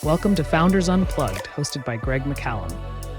Welcome to Founders Unplugged, hosted by Greg McCallum.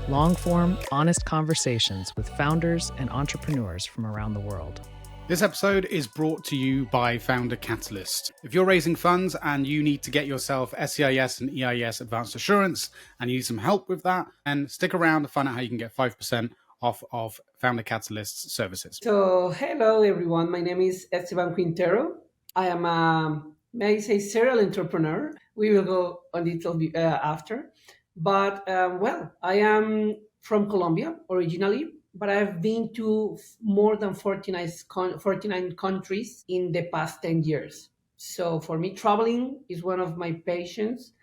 Long-form, honest conversations with founders and entrepreneurs from around the world. This episode is brought to you by Founder Catalyst. If you're raising funds and you need to get yourself SCIS and EIS advanced assurance and you need some help with that, then stick around to find out how you can get 5% off of Founder Catalyst's services. So, hello everyone. My name is Esteban Quintero. I am may I say, serial entrepreneur. We will go on it after. But, I am from Colombia originally, but I've been to more than 49 countries in the past 10 years. So for me, traveling is one of my passions.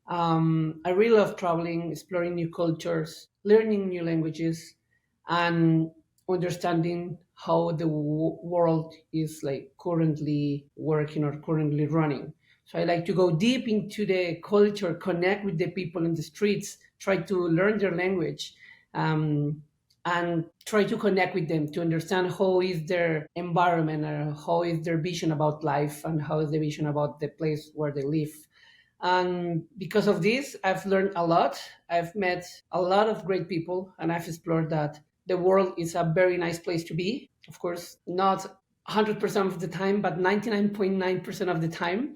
I really love traveling, exploring new cultures, learning new languages, and understanding how the world is like currently working or currently running. So I like to go deep into the culture, connect with the people in the streets, try to learn their language, and try to connect with them to understand how is their environment or how is their vision about life and how is the vision about the place where they live. And because of this, I've learned a lot. I've met a lot of great people, and I've explored that the world is a very nice place to be. Of course, not 100% of the time, but 99.9% of the time.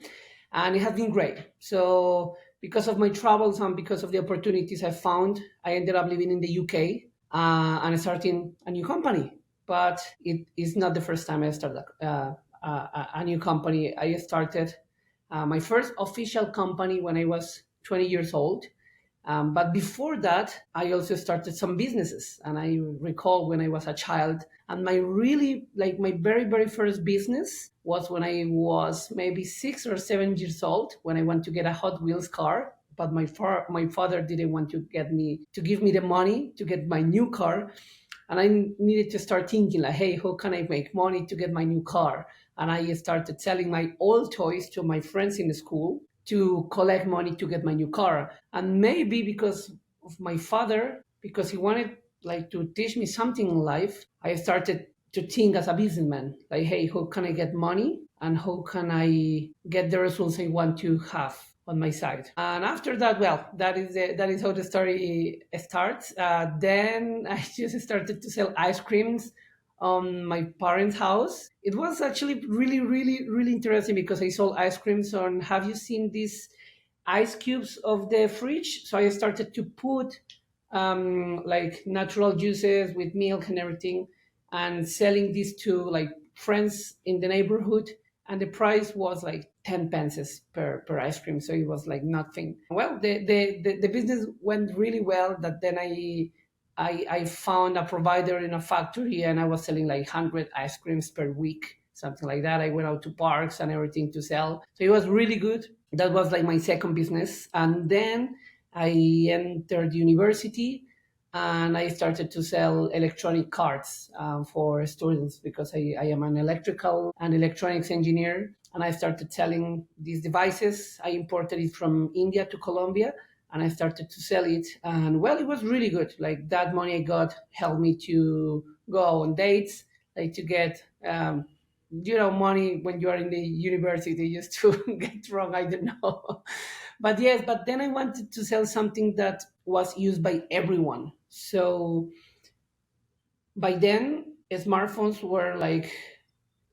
And it has been great. So because of my travels and because of the opportunities I found, I ended up living in the UK and starting a new company. But it is not the first time I started a new company. I started my first official company when I was 20 years old. But before that, I also started some businesses. And I recall when I was a child, and my very, very first business was when I was maybe 6 or 7 years old, when I went to get a Hot Wheels car. But my father didn't want to give me the money to get my new car. And I needed to start thinking like, hey, how can I make money to get my new car? And I started selling my old toys to my friends in the school to collect money to get my new car. And maybe because of my father, because he wanted to teach me something in life, I started to think as a businessman, like, hey, how can I get money and how can I get the results I want to have on my side? And after that, that is how the story starts. Then I just started to sell ice creams on my parents' house. It was actually really, really, really interesting because I sold ice creams on, have you seen these ice cubes of the fridge? So I started to put natural juices with milk and everything and selling these to friends in the neighborhood. And the price was 10 pences per ice cream. So it was nothing. Well, the business went really well that then I found a provider in a factory and I was selling 100 ice creams per week, something like that. I went out to parks and everything to sell. So it was really good. That was my second business. And then I entered university and I started to sell electronic cards for students because I am an electrical and electronics engineer. And I started selling these devices. I imported it from India to Colombia. And I started to sell it. And it was really good. That money I got helped me to go on dates, to get, money when you are in the university just to get wrong. I don't know. But then I wanted to sell something that was used by everyone. So by then, smartphones were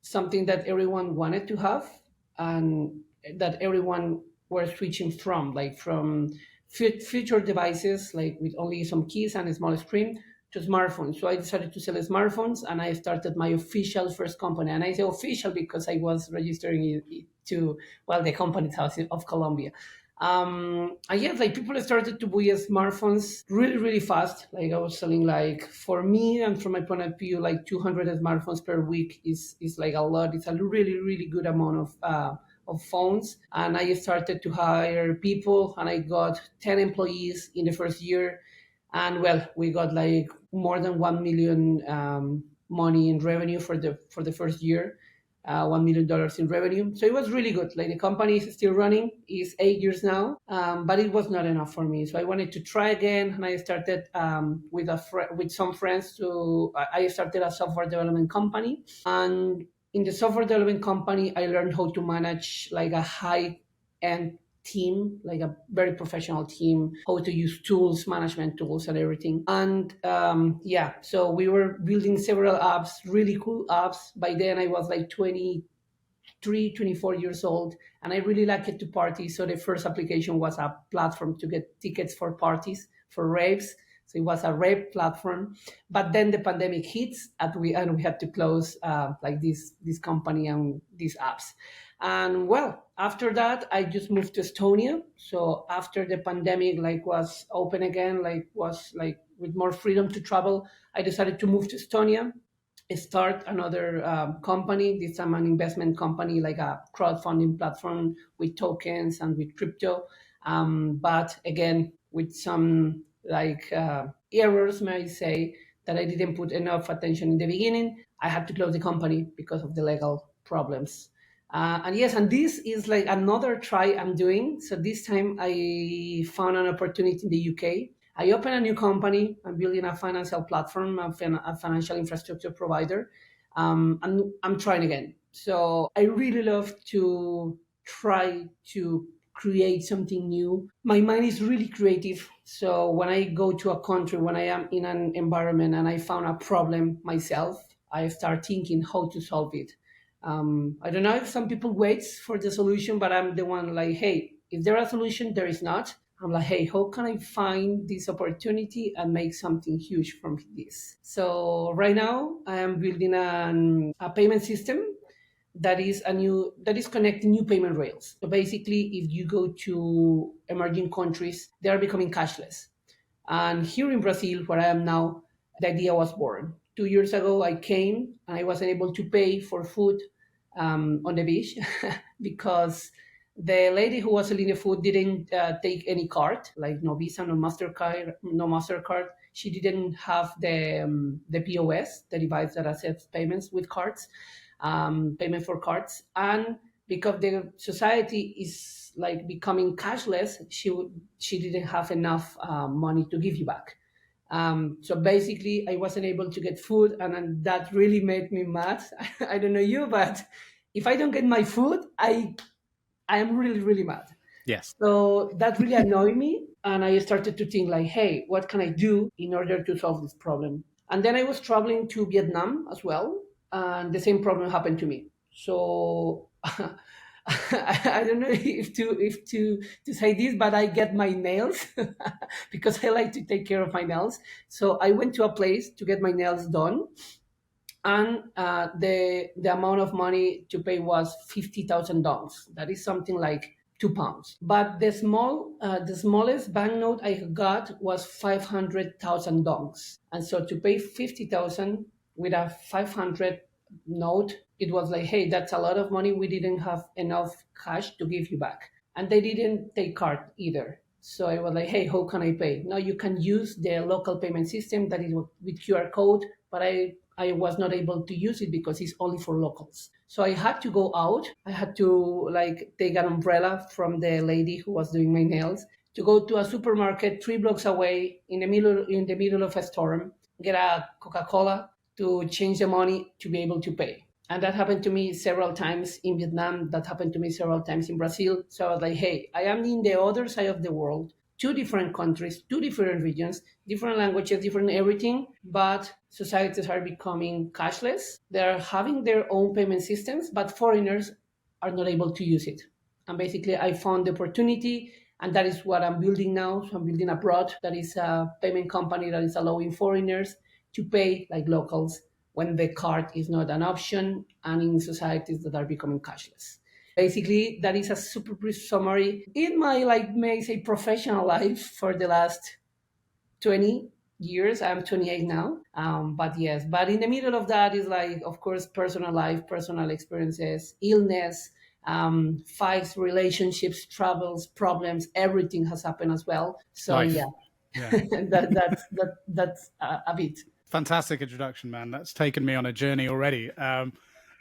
something that everyone wanted to have and that everyone were switching from, from future devices with only some keys and a small screen to smartphones. So I decided to sell smartphones and I started my official first company. And I say official because I was registering it to, the company's house of Colombia. And people started to buy smartphones really, really fast. I was selling for me and from my point of view, 200 smartphones per week is a lot. It's a really, really good amount of phones. And I started to hire people and I got 10 employees in the first year. And we got more than 1 million money in revenue for the first year, $1 million in revenue. So it was really good. The company is still running, it's 8 years now, but it was not enough for me. So I wanted to try again. And I started with some friends I started a software development company. And in the software development company, I learned how to manage a high-end team, like a very professional team, how to use tools, management tools, and everything. And yeah, so we were building several apps, really cool apps. By then, I was like 23, 24 years old, and I really liked it to party. So the first application was a platform to get tickets for parties, for raves. So it was a rave platform. But then the pandemic hits, and we had to close like this company and these apps. And well, after that, I just moved to Estonia. So after the pandemic like was open again, like was like with more freedom to travel, I decided to move to Estonia, start another company. This time an investment company, like a crowdfunding platform with tokens and with crypto. But again, with some like errors, may I say, that I didn't put enough attention in the beginning. I had to close the company because of the legal problems. And yes, and this is like another try I'm doing. So this time I found an opportunity in the UK. I opened a new company. I'm building a financial platform, a financial infrastructure provider, and I'm trying again. So I really love to try to create something new. My mind is really creative. So when I go to a country, when I am in an environment and I found a problem myself, I start thinking how to solve it. I don't know if some people wait for the solution, but I'm the one like, hey, is there a solution? There is not. I'm like, hey, how can I find this opportunity and make something huge from this? So right now I am building a payment system that is connecting new payment rails. So basically, if you go to emerging countries, they are becoming cashless. And here in Brazil, where I am now, the idea was born. 2 years ago, I came and I wasn't able to pay for food on the beach because the lady who was selling the food didn't take any card, like no Visa, no Mastercard, no Mastercard. She didn't have the POS, the device that accepts payments with cards, payment for cards, and because the society is like becoming cashless, she didn't have enough money to give you back. So basically, I wasn't able to get food, and that really made me mad. I don't know you, but if I don't get my food, I am really, really mad. Yes. So that really annoyed me. And I started to think like, hey, what can I do in order to solve this problem? And then I was traveling to Vietnam as well. And the same problem happened to me. So I don't know if to say this, but I get my nails because I like to take care of my nails. So I went to a place to get my nails done, and the amount of money to pay was $50,000. That is something like £2. But the smallest banknote I got was $500,000, and so to pay 50,000 with a 500 note, it was like, hey, that's a lot of money. We didn't have enough cash to give you back, and they didn't take card either. So I was like, hey, how can I pay? Now you can use the local payment system that is with QR code, but I was not able to use it because it's only for locals. So I had to go out. I had to like take an umbrella from the lady who was doing my nails to go to a supermarket 3 blocks away in the middle of a storm, get a Coca-Cola to change the money to be able to pay. And that happened to me several times in Vietnam. That happened to me several times in Brazil. So I was like, hey, I am in the other side of the world, two different countries, two different regions, different languages, different everything, but societies are becoming cashless. They're having their own payment systems, but foreigners are not able to use it. And basically, I found the opportunity, and that is what I'm building now. So I'm building abroad. That is a payment company that is allowing foreigners to pay like locals when the card is not an option, and in societies that are becoming cashless. Basically, that is a super brief summary in my, like, may I say, professional life for the last 20 years. I'm 28 now. But yes, but in the middle of that is like, of course, personal life, personal experiences, illness, fights, relationships, travels, problems, everything has happened as well. So Life. yeah. That's a bit. Fantastic introduction, man. That's taken me on a journey already. And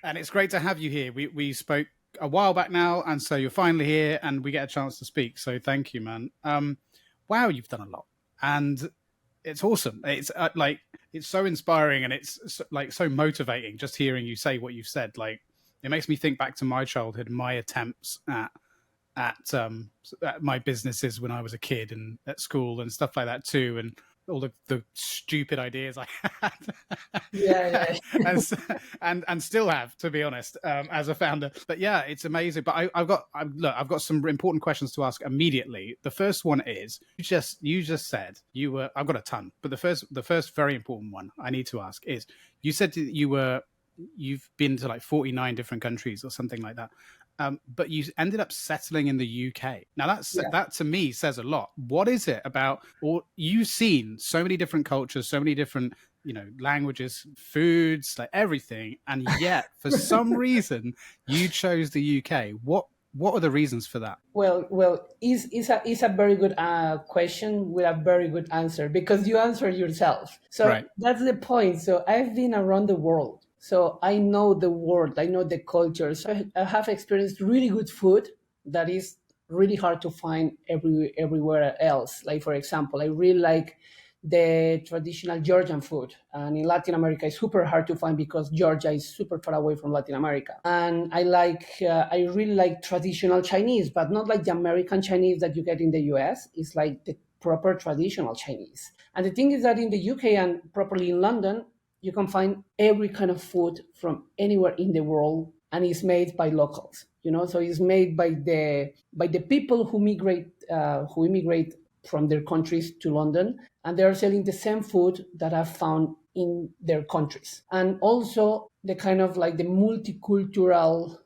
it's great to have you here. We spoke a while back now, and so you're finally here and we get a chance to speak. So thank you, man. Wow, you've done a lot. And it's awesome. It's it's so inspiring, and it's like so motivating just hearing you say what you've said. Like, it makes me think back to my childhood, my attempts at at my businesses when I was a kid and at school and stuff like that too, and all the stupid ideas I Yeah, had, and still have, to be honest, as a founder. But yeah, it's amazing. But I've got some important questions to ask immediately. The first one is you just said you were. I've got a ton, but the first very important one I need to ask is you said that you've been to like 49 different countries or something like that. But you ended up settling in the UK. Now yeah. that to me says a lot. What is it about? Or you've seen so many different cultures, so many different languages, foods, like everything, and yet for some reason you chose the UK. What are the reasons for that? Well, is a very good question with a very good answer because you answer yourself. So Right. that's the point. So I've been around the world. So I know the world, I know the culture. So I have experienced really good food that is really hard to find everywhere else. Like for example, I really like the traditional Georgian food. And in Latin America, it's super hard to find because Georgia is super far away from Latin America. And I really like traditional Chinese, but not like the American Chinese that you get in the US. It's like the proper traditional Chinese. And the thing is that in the UK and properly in London, you can find every kind of food from anywhere in the world, and it's made by locals. So it's made by the people who immigrate from their countries to London, and they are selling the same food that I've found in their countries. And also the kind of like the multicultural,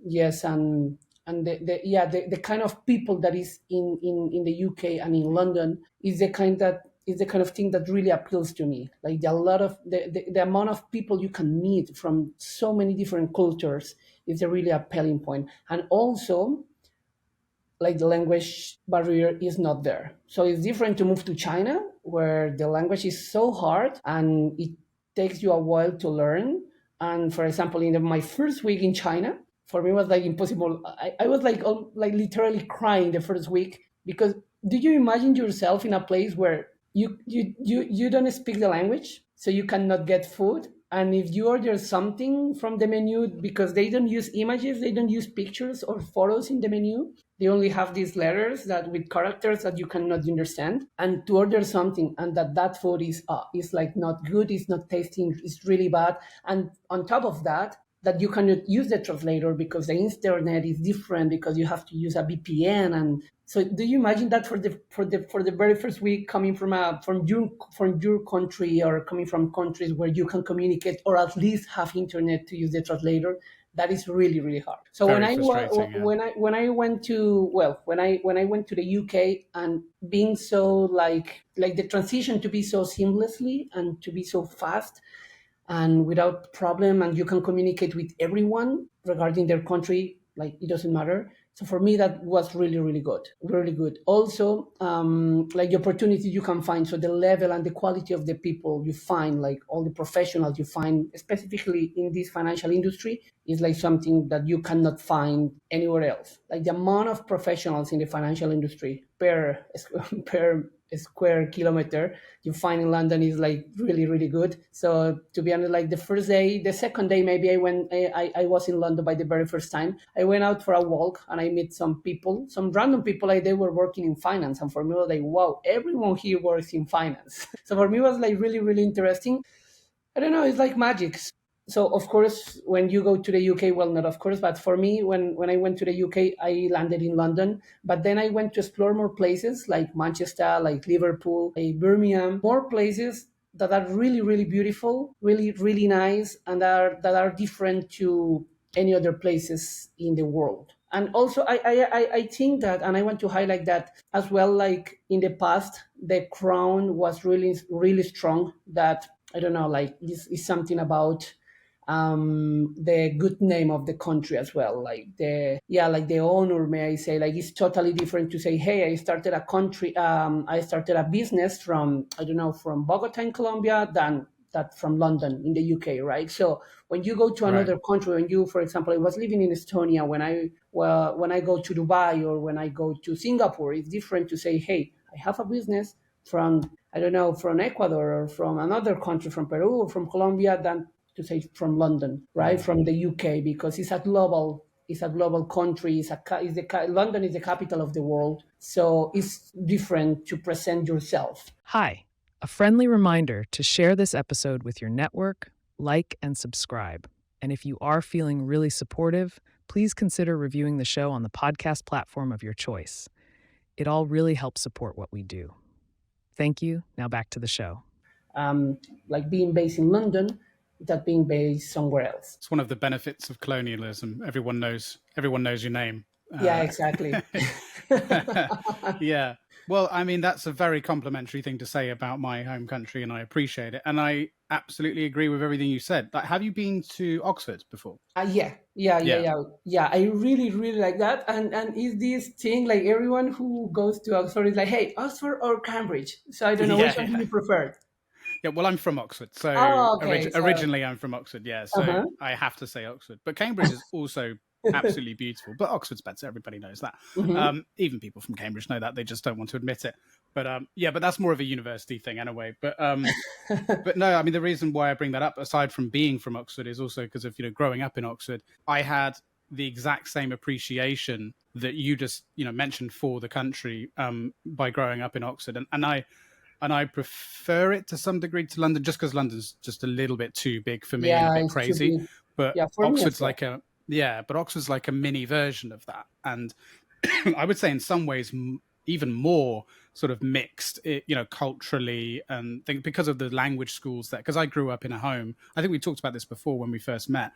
yes, and the kind of people that is in the UK and in London is the kind of thing that really appeals to me. Like the amount of people you can meet from so many different cultures is a really appealing point. And also, like the language barrier is not there. So it's different to move to China, where the language is so hard and it takes you a while to learn. And for example, in my first week in China, for me it was like impossible. I was like literally crying the first week because do you imagine yourself in a place where you don't speak the language, so you cannot get food? And if you order something from the menu, because they don't use images, they don't use pictures or photos in the menu, they only have these letters that with characters that you cannot understand. And to order something and that food is like not good, it's not tasting, it's really bad. And on top of that you cannot use the translator because the internet is different, because you have to use a VPN. And so do you imagine that for the very first week, coming from your country, or coming from countries where you can communicate or at least have internet to use the translator? That is really, really hard. So Very frustrating, yeah. when I went to the UK, and being so like the transition to be so seamlessly and to be so fast and without problem, and you can communicate with everyone regarding their country, like it doesn't matter. So for me, that was really, really good, really good. Also, like the opportunity you can find, so the level and the quality of the people you find, like all the professionals you find, specifically in this financial industry, is like something that you cannot find anywhere else. Like the amount of professionals in the financial industry per square kilometer you find in London is like really, really good. So to be honest, like the second day maybe I was in London by the very first time. I went out for a walk and I met some random people, like they were working in finance. And for me, it was like, wow, everyone here works in finance. So for me, it was like really, really interesting. I don't know, it's like magic. So of course, when you go to the UK, well, not of course, but for me, when I went to the UK, I landed in London, but then I went to explore more places like Manchester, like Liverpool, like Birmingham, more places that are really, really beautiful, really, really nice, and that are different to any other places in the world. And also, I think that, and I want to highlight that as well, like in the past, the crown was really, really strong. That, I don't know, like this is something about the good name of the country as well. Like the owner, may I say, like it's totally different to say, hey, I started a business from, I don't know, from Bogota in Colombia than that from London in the UK, right? So when you go to another country, when you, for example, I was living in Estonia, when I go to Dubai or when I go to Singapore, it's different to say, hey, I have a business from, I don't know, from Ecuador or from another country, from Peru or from Colombia, than to say from London, right? From the UK, because it's a global is a global country. London is the capital of the world, so it's different to present yourself. Hi, a friendly reminder to share this episode with your network, like, and subscribe. And if you are feeling really supportive, please consider reviewing the show on the podcast platform of your choice. It all really helps support what we do. Thank you. Now back to the show. Like being based in London, that being based somewhere else. It's one of the benefits of colonialism. Everyone knows your name. Yeah, exactly. Yeah. Well, I mean, that's a very complimentary thing to say about my home country, and I appreciate it. And I absolutely agree with everything you said. Like, have you been to Oxford before? Yeah. I really, really like that. And is this thing like everyone who goes to Oxford is like, hey, Oxford or Cambridge? So I don't know which one do you prefer. Yeah, well, I'm from Oxford, so Okay, originally I'm from Oxford, yeah, so I have to say Oxford. But Cambridge is also absolutely beautiful, but Oxford's better. Everybody knows that. Even people from Cambridge know that. They just don't want to admit it. But but that's more of a university thing anyway. But no, I mean, the reason why I bring that up, aside from being from Oxford, is also because of growing up in Oxford. I had the exact same appreciation that you just mentioned for the country by growing up in Oxford, and I prefer it to some degree to London, just because London's just a little bit too big for me and a bit crazy. But Oxford's like Oxford's like a mini version of that, and I would say in some ways even more sort of mixed, culturally, and because of the language schools there. Because I grew up in a home. I think we talked about this before when we first met.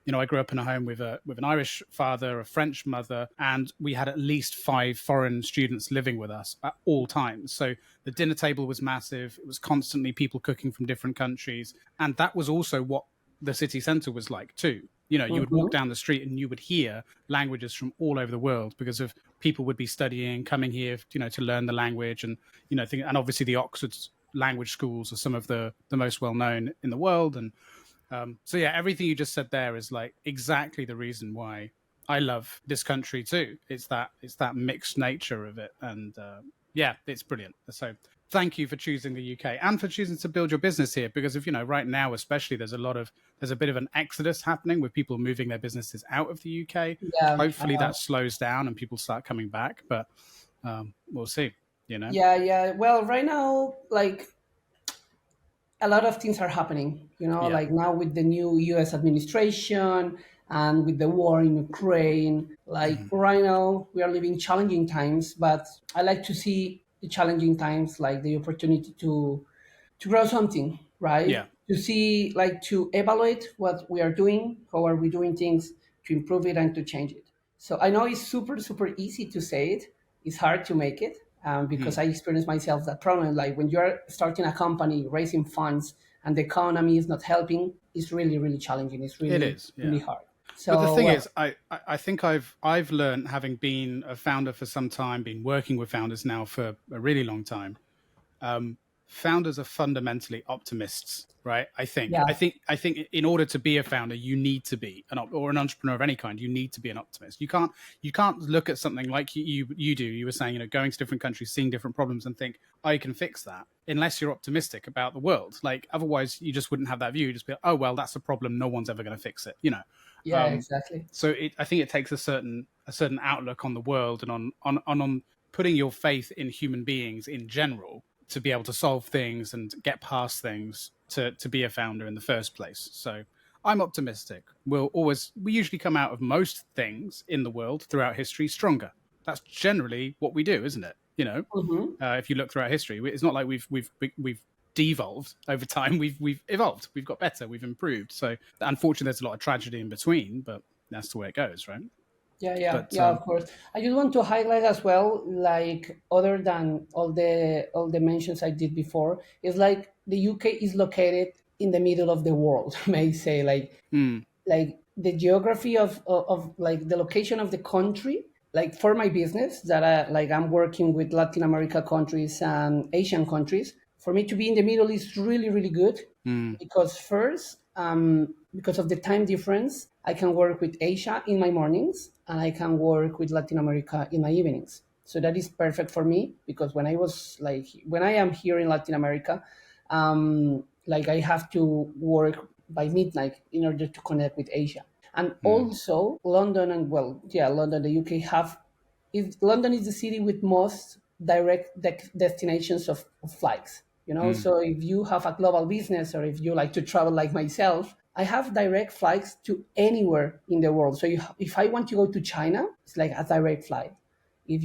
I grew up in a home with an Irish father, a French mother, and we had at least 5 foreign students living with us at all times. So the dinner table was massive. It was constantly people cooking from different countries. And that was also what the city centre was like too. You would walk down the street and you would hear languages from all over the world because of people would be studying, coming here, to learn the language. And, and obviously the Oxford language schools are some of the most well-known in the world. And, so yeah, everything you just said there is like exactly the reason why I love this country too. It's that mixed nature of it, and it's brilliant. So thank you for choosing the UK and for choosing to build your business here, because if right now especially there's a bit of an exodus happening with people moving their businesses out of the UK. Hopefully that slows down and people start coming back, but we'll see. Well, right now, like, a lot of things are happening, like now with the new US administration and with the war in Ukraine. Like right now, we are living challenging times, but I like to see the challenging times like the opportunity to grow something, right? Yeah. To see, like, to evaluate what we are doing, how are we doing things, to improve it and to change it. So I know it's super, super easy to say it. It's hard to make it. Because I experienced myself that problem. Like when you're starting a company, raising funds, and the economy is not helping, it's really, really challenging. It's really, really hard. So, but the thing is, I think I've learned, having been a founder for some time, been working with founders now for a really long time. Founders are fundamentally optimists, right? I think in order to be a founder, you need to be or an entrepreneur of any kind. You need to be an optimist. You can't look at something like you do. You were saying, going to different countries, seeing different problems, and think I can fix that. Unless you're optimistic about the world, like otherwise you just wouldn't have that view. You just be like, oh well, that's a problem. No one's ever going to fix it. Yeah, exactly. So I think it takes a certain outlook on the world and on putting your faith in human beings in general, to be able to solve things and get past things, to be a founder in the first place. So I'm optimistic. We usually come out of most things in the world throughout history stronger. That's generally what we do, isn't it? If you look throughout history, it's not like we've devolved over time. We've evolved. We've got better. We've improved. So unfortunately, there's a lot of tragedy in between, but that's the way it goes, right? Of course. I just want to highlight as well, like, other than all the mentions I did before, is like the UK is located in the middle of the world, may say, like the geography of like the location of the country. Like for my business that I'm working with Latin America countries and Asian countries, for me to be in the middle is really, really good, because first, because of the time difference, I can work with Asia in my mornings and I can work with Latin America in my evenings. So that is perfect for me, because when I am here in Latin America, I have to work by midnight in order to connect with Asia. And also London and London, the UK London is the city with most direct destinations of flights. So if you have a global business or if you like to travel like myself, I have direct flights to anywhere in the world. So if I want to go to China, it's like a direct flight. If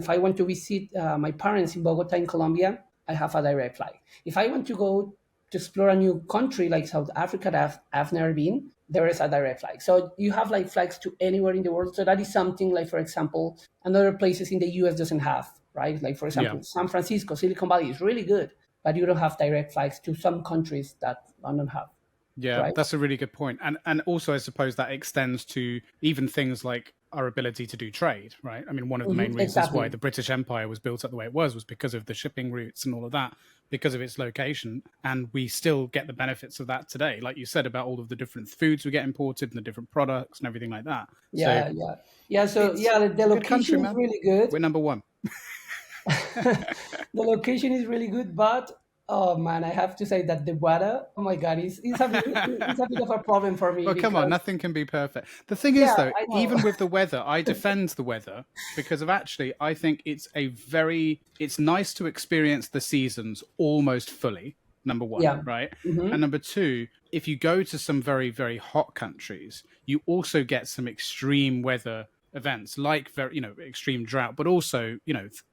I want to visit my parents in Bogota in Colombia, I have a direct flight. If I want to go to explore a new country like South Africa that I've never been, there is a direct flight. So you have like flights to anywhere in the world. So that is something like, for example, another places in the US doesn't have, right? Like, for example, San Francisco, Silicon Valley is really good, but you don't have direct flights to some countries that London have. Yeah, Right? that's a really good point. And also, I suppose that extends to even things like our ability to do trade, right? I mean, one of the main reasons why the British Empire was built up the way it was because of the shipping routes and all of that, because of its location. And we still get the benefits of that today. Like you said about all of the different foods we get imported and the different products and everything like that. Yeah. So the location is really good. We're number one. The location is really good, but oh man, I have to say that the weather, oh my god, it's a bit of a problem for me. Well, come on, nothing can be perfect. The thing is, though, even with the weather, I defend the weather because I think it's nice to experience the seasons almost fully. Number one, right? And number two, if you go to some very, very hot countries, you also get some extreme weather events like extreme drought, but also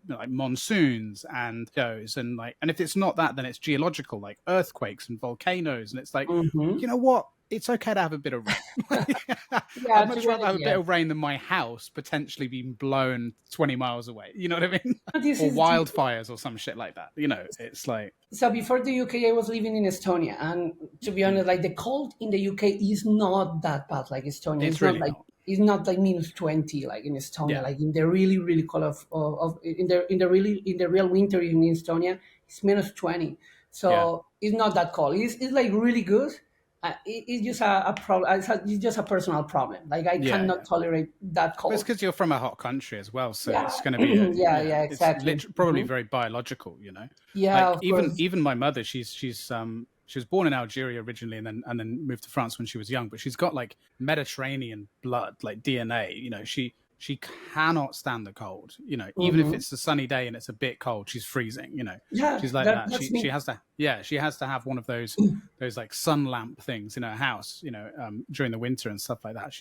like monsoons and those and if it's not that, then it's geological, like earthquakes and volcanoes, and it's like you know what, it's okay to have a bit of rain. I'd much rather have a bit of rain than my house potentially being blown 20 miles away, you know what I mean? Or wildfires or some shit like that, it's like. So before the UK, I was living in Estonia, and to be honest, like the cold in the UK is not that bad like Estonia. It's really not. It's not like minus 20 like in Estonia. Like in the really, really cold in the real winter in Estonia, it's minus 20. So it's not that cold. It's like really good. It's just a problem. It's just a personal problem. Like I cannot tolerate that cold. But it's because you're from a hot country as well, so it's going to be exactly. It's probably very biological, Yeah, like even my mother, she was born in Algeria originally, and then moved to France when she was young. But she's got like Mediterranean blood, like DNA. She cannot stand the cold. Even if it's a sunny day and it's a bit cold, she's freezing. She's like that. She has to have one of those like sun lamp things in her house. During the winter and stuff like that.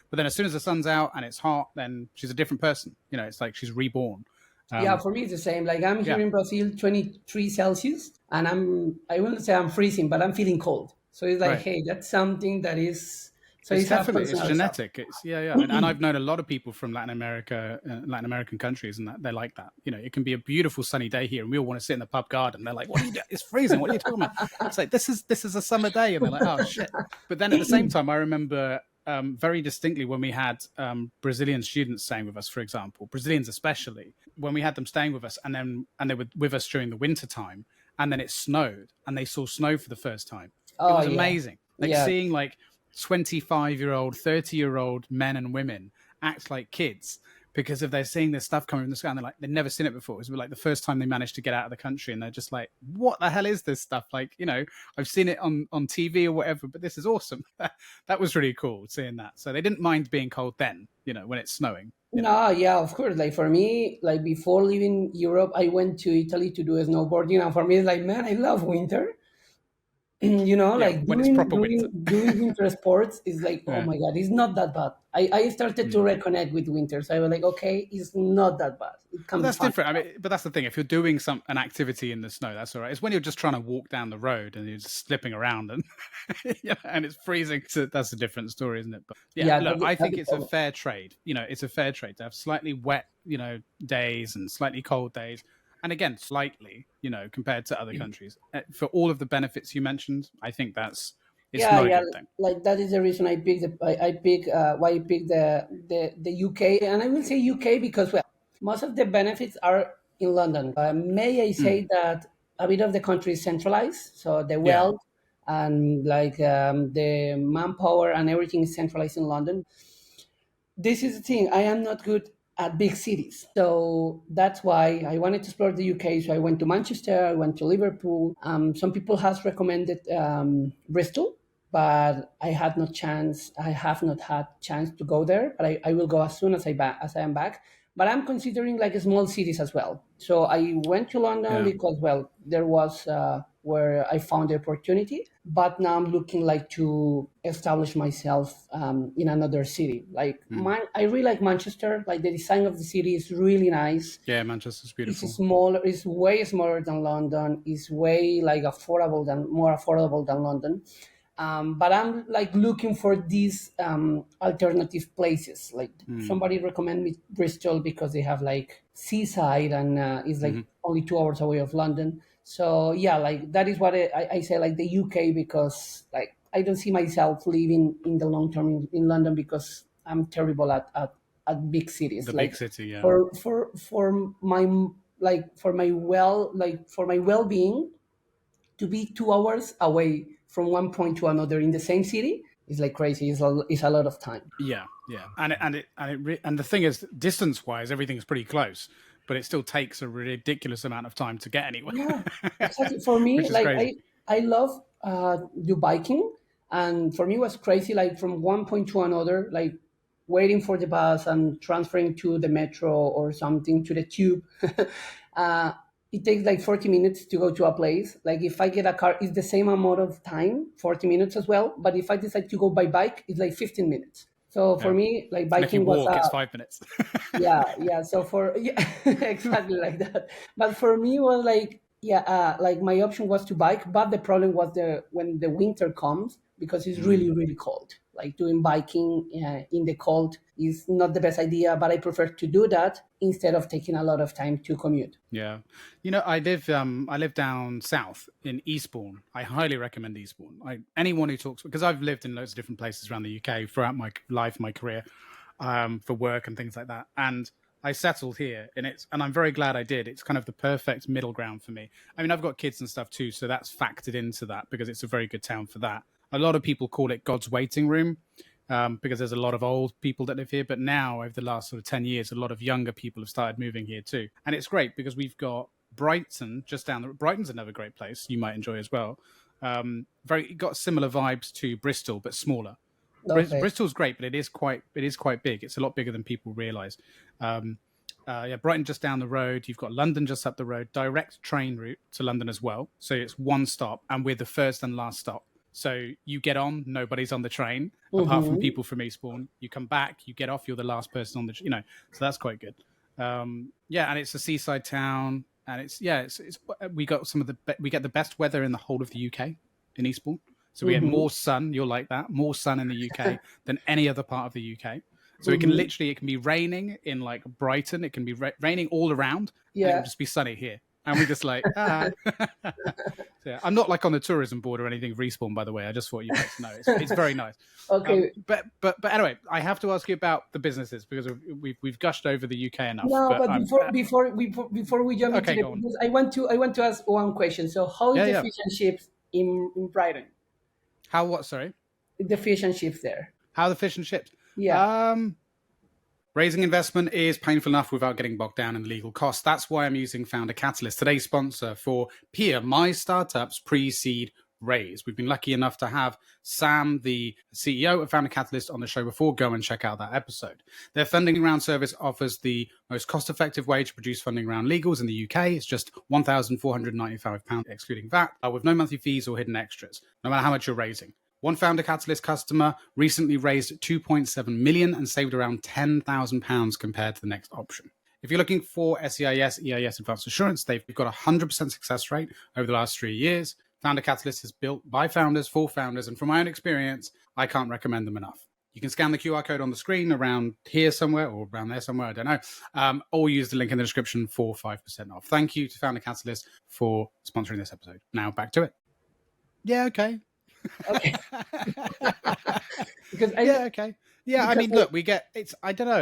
But then as soon as the sun's out and it's hot, then she's a different person. It's like she's reborn. For me it's the same. Like I'm here in Brazil, 23 Celsius, and I wouldn't say I'm freezing, but I'm feeling cold. So it's like, hey, that's something that is. So it's genetic. It's and I've known a lot of people from Latin American countries, and they're like that. It can be a beautiful sunny day here, and we all want to sit in the pub garden. They're like, "What are you doing? It's freezing. What are you talking about?" It's like this is a summer day, and they're like, "Oh shit!" But then at the same time, I remember very distinctly when we had Brazilian students staying with us, for example, Brazilians especially, when we had them staying with us, and they were with us during the winter time, and then it snowed, and they saw snow for the first time. It was amazing, seeing like 25-year-old, 30-year-old men and women act like kids because if they're seeing this stuff coming from the sky and they've never seen it before. It was like the first time they managed to get out of the country, and they're just like, what the hell is this stuff? Like, I've seen it on TV or whatever, but this is awesome. That was really cool seeing that. So they didn't mind being cold then, when it's snowing. No, yeah, of course. Like for me, like before leaving Europe, I went to Italy to do a snowboard. For me, it's like, man, I love winter. Like when it's proper winter. Doing winter sports is like, oh my God, it's not that bad. I started to reconnect with winter. So I was like, okay, it's not that bad. It can be that's fun. different. I mean, but that's the thing. If you're doing an activity in the snow, that's all right. It's when you're just trying to walk down the road and you're just slipping around and and it's freezing. So that's a different story, isn't it? But look, I think it's a fair trade. It's a fair trade to have slightly wet, days and slightly cold days. And again, slightly, compared to other countries, for all of the benefits you mentioned, I think it's not a good thing. Like that is the reason I picked why I picked the UK, and I will say UK because most of the benefits are in London. May I say that a bit of the country is centralized, so the wealth and the manpower and everything is centralized in London. This is the thing. I am not good at big cities. So that's why I wanted to explore the UK. So I went to Manchester, I went to Liverpool. Some people have recommended Bristol. but I had no chance. I have not had chance to go there, but I will go as soon as as I am back. But I'm considering like small cities as well. So I went to London Yeah. because, well, there was where I found the opportunity. But now I'm looking like to establish myself in another city. Like I really like Manchester. Like the design of the city is really nice. Yeah, Manchester's It's beautiful. smaller. It's way smaller than London. It's way like more affordable than London. But I'm like looking for these alternative places. Like somebody recommend me Bristol because they have like seaside and it's like only 2 hours away of London. So yeah, like that is what I say like the UK because like I don't see myself living in the long term in London because I'm terrible at big cities. The big Like city, yeah. for my for my well being to be 2 hours away from one point to another in the same city is like crazy. It's a lot of time. Yeah, yeah, and the thing is, distance-wise, everything's pretty close, but it still takes a ridiculous amount of time to get anywhere, Yeah, exactly. For me, which is like crazy. I love do biking, and for me it was crazy. Like from one point to another, like waiting for the bus and transferring to the metro or something to the tube. uh, it takes like 40 minutes to go to a place. Like if I get a car, it's the same amount of time, 40 minutes as well. But if I decide to go by bike, it's like 15 minutes. So for Yeah. me, like And if you biking was walk, it's 5 minutes. yeah. So for yeah, exactly like that. But for me, it was like yeah, like my option was to bike, but the problem was the when the winter comes because it's really cold. Like doing biking in the cold is not the best idea, but I prefer to do that instead of taking a lot of time to commute. Yeah, I live down south in Eastbourne. I highly recommend Eastbourne. Anyone who talks, because I've lived in loads of different places around the UK throughout my life, my career, for work and things like that, and I settled here, and I'm very glad I did. It's kind of the perfect middle ground for me. I mean, I've got kids and stuff too, so that's factored into that because it's a very good town for that. A lot of people call it God's waiting room, because there's a lot of old people that live here. But now, over the last sort of 10 years, a lot of younger people have started moving here too. And it's great because we've got Brighton just down the Brighton's another great place you might enjoy as well. Got similar vibes to Bristol, but smaller. Okay. Bristol's great, but it is quite big. It's a lot bigger than people realize. Yeah, Brighton just down the road. You've got London just up the road. Direct train route to London as well. So it's one stop, and we're the first and last stop. So you get on, nobody's on the train apart from people from Eastbourne. You come back, you get off, you're the last person on the, so that's quite good. Yeah, and it's a seaside town, and it's we got we get the best weather in the whole of the UK in Eastbourne. So we get more sun. You'll like that, more sun in the UK than any other part of the UK. So it can be raining in like Brighton. It can be raining all around, and it Yeah. will just be sunny here. And we just like, So, yeah, I'm not like on the tourism board or anything. Respawn, by the way. I just thought you guys know it's very nice. Okay. But anyway, I have to ask you about the businesses because we've gushed over the UK enough. No, but before we jump Okay, into go the on. business, I want to ask one question. So how is the Yeah. fish and chips in Brighton? How what? Sorry. The fish and chips there. How are the fish and chips? Yeah. Raising investment is painful enough without getting bogged down in legal costs. That's why I'm using Founder Catalyst, today's sponsor for Peer, my startup's pre-seed raise. We've been lucky enough to have Sam, the CEO of Founder Catalyst, on the show before. Go and check out that episode. Their funding round service offers the most cost-effective way to produce funding round legals in the UK. It's just £1,495 excluding VAT, with no monthly fees or hidden extras, no matter how much you're raising. One Founder Catalyst customer recently raised 2.7 million and saved around £10,000 compared to the next option. If you're looking for SEIS, EIS Advanced Assurance, they've got a 100% success rate over the last 3 years. Founder Catalyst is built by founders for founders, and from my own experience, I can't recommend them enough. You can scan the QR code on the screen around here somewhere or around there somewhere, I don't know, or use the link in the description for 5% off. Thank you to Founder Catalyst for sponsoring this episode. Now back to it. Yeah, okay. Okay. I mean, look, we get it's. I don't know.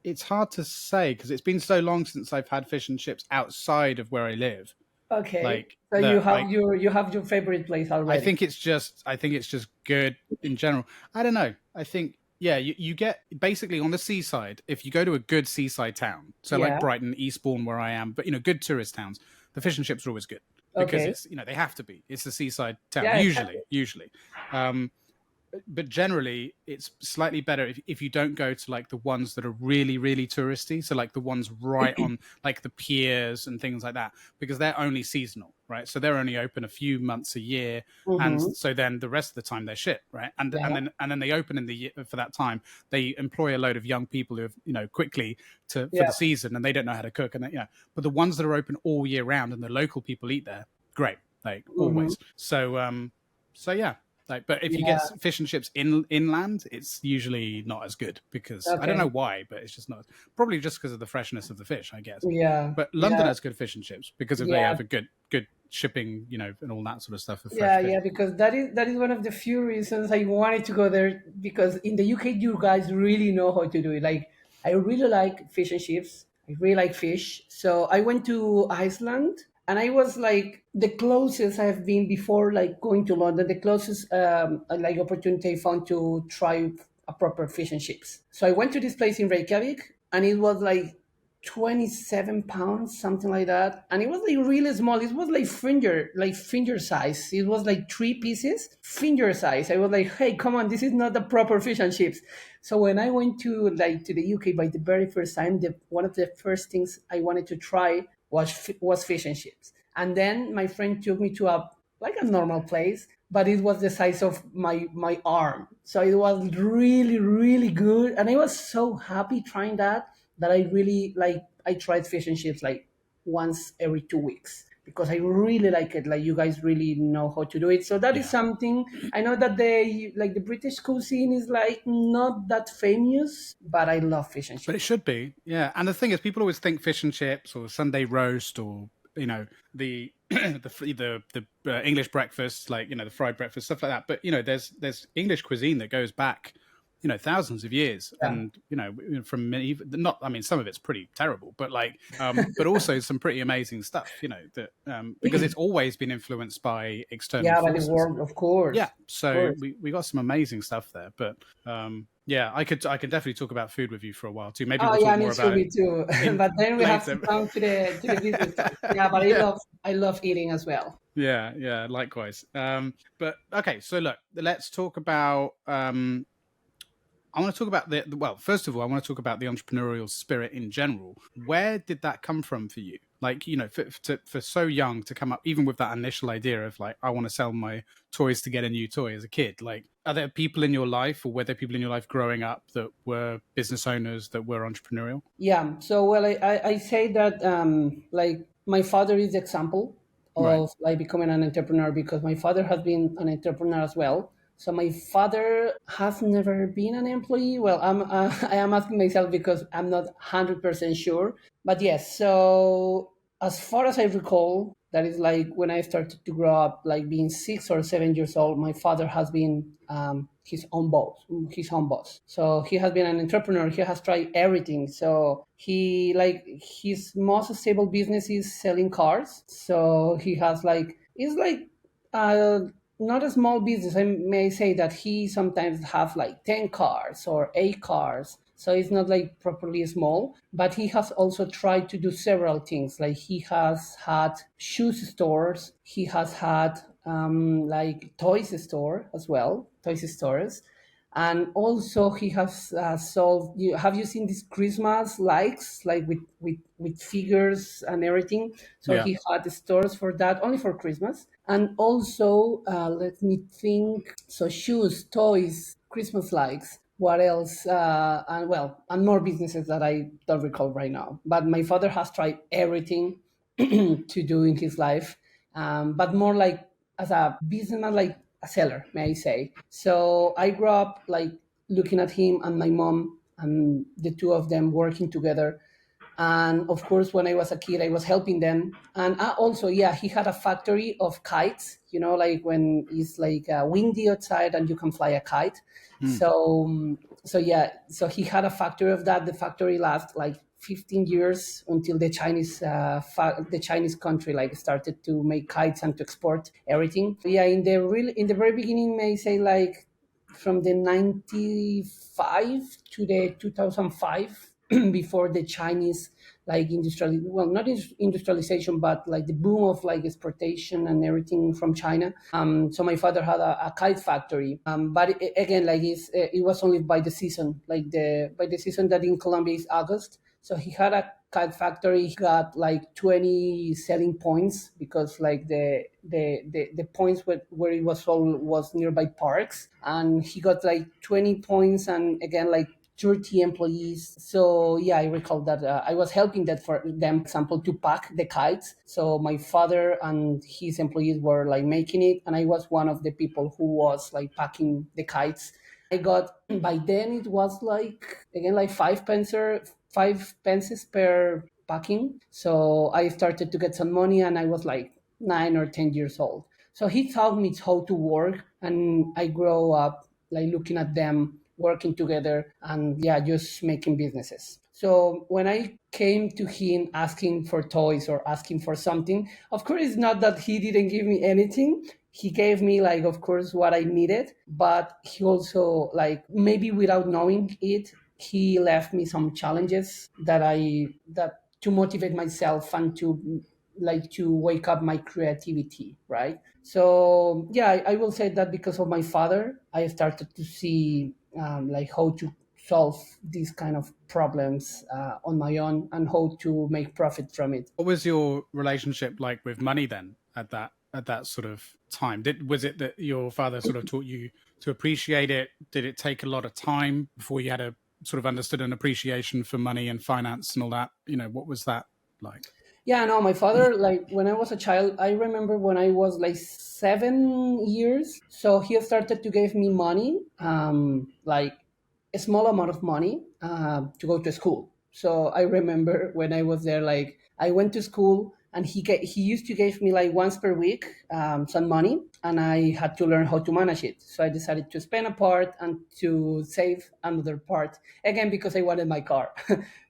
It's hard to say because it's been so long since I've had fish and chips outside of where I live. Okay. Like, so you have your favorite place already. I think it's just good in general. I don't know. I think you get basically on the seaside. If you go to a good seaside town, so like Brighton, Eastbourne, where I am, but good tourist towns, the fish and chips are always good. because Okay. it's, they have to be. It's a seaside town, Yeah, exactly. usually. Um, but generally it's slightly better if you don't go to like the ones that are really, really touristy. So like the ones right on like the piers and things like that, because they're only seasonal, right? So they're only open a few months a year. And Mm-hmm. so then the rest of the time they're shit, right? And Yeah. and then they open in the year for that time. They employ a load of young people who have, quickly for Yeah. the season, and they don't know how to cook. And but the ones that are open all year round and the local people eat there, great, like Mm-hmm. always. So yeah. Like, but if you get Yeah. fish and chips inland, it's usually not as good, because I don't know Okay. why, but it's just not. Probably just because of the freshness of the fish, I guess. Yeah. But London Yeah. has good fish and chips because they Yeah. have a good shipping, and all that sort of stuff of fresh Yeah, fish. yeah, because that is one of the few reasons I wanted to go there, because in the UK you guys really know how to do it. Like, I really like fish and chips. I really like fish. So I went to Iceland, and I was like the closest I've been before, like going to London, the closest like opportunity I found to try a proper fish and chips. So I went to this place in Reykjavik, and it was like 27 pounds, something like that. And it was like really small. It was like finger size. It was like three pieces, finger size. I was like, hey, come on, this is not the proper fish and chips. So when I went to the UK by the very first time, one of the first things I wanted to try was fish and chips. And then my friend took me to a normal place, but it was the size of my arm. So it was really, really good. And I was so happy trying that I really like. I tried fish and chips like once every 2 weeks, because I really like it. Like, you guys really know how to do it. So that is Yeah. something. I know that the British cuisine is like not that famous, but I love fish and But it chips. should be, yeah. And the thing is, people always think fish and chips or Sunday roast, or the the English breakfast, like the fried breakfast, stuff like that. But there's English cuisine that goes back thousands of years, Yeah. and from not, I mean, some of it's pretty terrible, but like but also some pretty amazing stuff, that because it's always been influenced by external Yeah, but the forces. world, of Yeah, course, of so course. we got some amazing stuff there, but yeah, I could definitely talk about food with you for a while too. Maybe Oh we'll yeah, talk me more too, about it me too. in But then we have to later. come to the business side. Yeah, but Yeah, I love eating as well. yeah, likewise. But okay, so look, let's talk about. I want to talk about well, first of all, I want to talk about the entrepreneurial spirit in general. Where did that come from for you? Like, for so young to come up, even with that initial idea of like, I want to sell my toys to get a new toy as a kid. Like, are there people in your life, or were there people in your life growing up that were business owners, that were entrepreneurial? Yeah. So, well, I say that like my father is the example Right. of like becoming an entrepreneur, because my father has been an entrepreneur as well. So my father has never been an employee. Well, I am asking myself because I'm not 100% sure. But yes, so as far as I recall, that is like when I started to grow up, like being 6 or 7 years old, my father has been his own boss, his own boss. So he has been an entrepreneur. He has tried everything. So his most stable business is selling cars. So he has like, it's like uh, not a small business. I may say that he sometimes have like 10 cars or 8 cars. So it's not like properly small, but he has also tried to do several things. Like, he has had shoes stores, he has had like toys store as well, toys stores, and also he has sold. Have you seen these Christmas lights, like with figures and everything? So Yeah. he had the stores for that, only for Christmas. And also, let me think. So shoes, toys, Christmas lights. What else? And well, and more businesses that I don't recall right now. But my father has tried everything to do in his life, but more like as a businessman, like a seller, may I say. So I grew up like looking at him and my mom, and the two of them working together. And of course, when I was a kid, I was helping them. And also, yeah, he had a factory of kites, like when it's like windy outside and you can fly a kite. Hmm. So yeah, so he had a factory of that. The factory lasted like 15 years until the Chinese country like started to make kites and to export everything. Yeah, in the very beginning, may I say, like from the 95 to the 2005, before the Chinese like not industrialization, but like the boom of like exportation and everything from China. So my father had a kite factory, but again, like it was only by the season, like the season that in Colombia is August. So he had a kite factory. He got like 20 selling points because like the points where it was sold was nearby parks, and he got like 20 points, and again like 30 employees. So yeah, I recall that I was helping that for them, example, to pack the kites. So my father and his employees were like making it, and I was one of the people who was like packing the kites. I got, by then it was like again like 5 pences per packing. So I started to get some money, and I was like 9 or 10 years old. So he taught me how to work, and I grow up like looking at them working together and yeah, just making businesses. So when I came to him asking for toys or asking for something, of course, it's not that he didn't give me anything. He gave me like, of course, what I needed, but he also like maybe without knowing it, he left me some challenges that to motivate myself and to like to wake up my creativity, right? So yeah, I will say that because of my father, I started to see like how to solve these kind of problems on my own and how to make profit from it. What was your relationship like with money then at that sort of time? Was it that your father sort of taught you to appreciate it? Did it take a lot of time before you had a sort of understood an appreciation for money and finance and all that? What was that like? Yeah, no, my father, like when I was a child, I remember when I was like 7 years. So he started to give me money, like a small amount of money to go to school. So I remember when I was there, like I went to school, and he used to give me like once per week some money, and I had to learn how to manage it. So I decided to spend a part and to save another part, again because I wanted my car.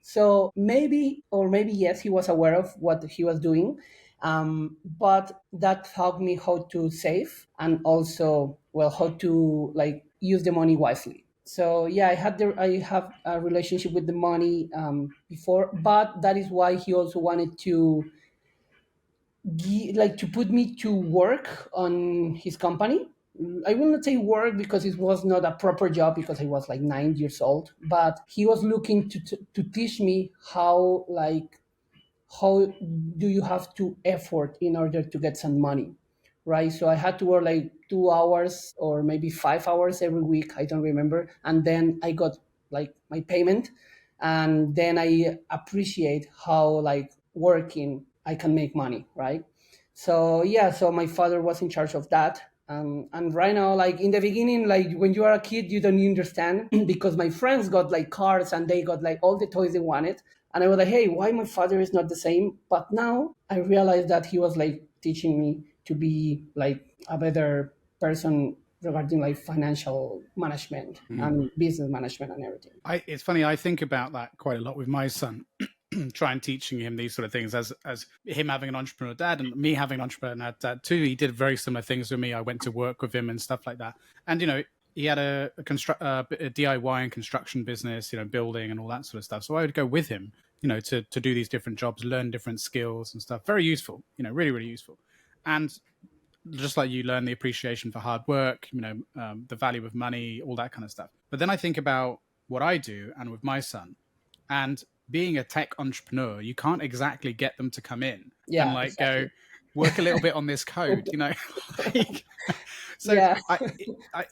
So maybe yes, he was aware of what he was doing, but that taught me how to save and also well how to like use the money wisely. So yeah, I have a relationship with the money before, but that is why he also wanted to like to put me to work on his company. I will not say work because it was not a proper job because I was like 9 years old, but he was looking to teach me how do you have to effort in order to get some money, right? So I had to work like 2 hours or maybe 5 hours every week, I don't remember, and then I got like my payment, and then I appreciate how like working I can make money, right? So yeah, so my father was in charge of that. And right now, like in the beginning, like when you are a kid, you don't understand because my friends got like cars and they got like all the toys they wanted. And I was like, hey, why my father is not the same? But now I realized that he was like teaching me to be like a better person regarding like financial management and business management and everything. It's funny. I think about that quite a lot with my son. Try and teaching him these sort of things as him having an entrepreneur dad and me having an entrepreneur dad too. He did very similar things with me. I went to work with him and stuff like that. And he had a DIY and construction business, building and all that sort of stuff. So I would go with him, to do these different jobs, learn different skills and stuff. Very useful, really, really useful. And just like you learn the appreciation for hard work, the value of money, all that kind of stuff. But then I think about what I do and with my son, and being a tech entrepreneur, you can't exactly get them to come in and Yeah, like exactly. go work a little bit on this code, Like, so Yeah.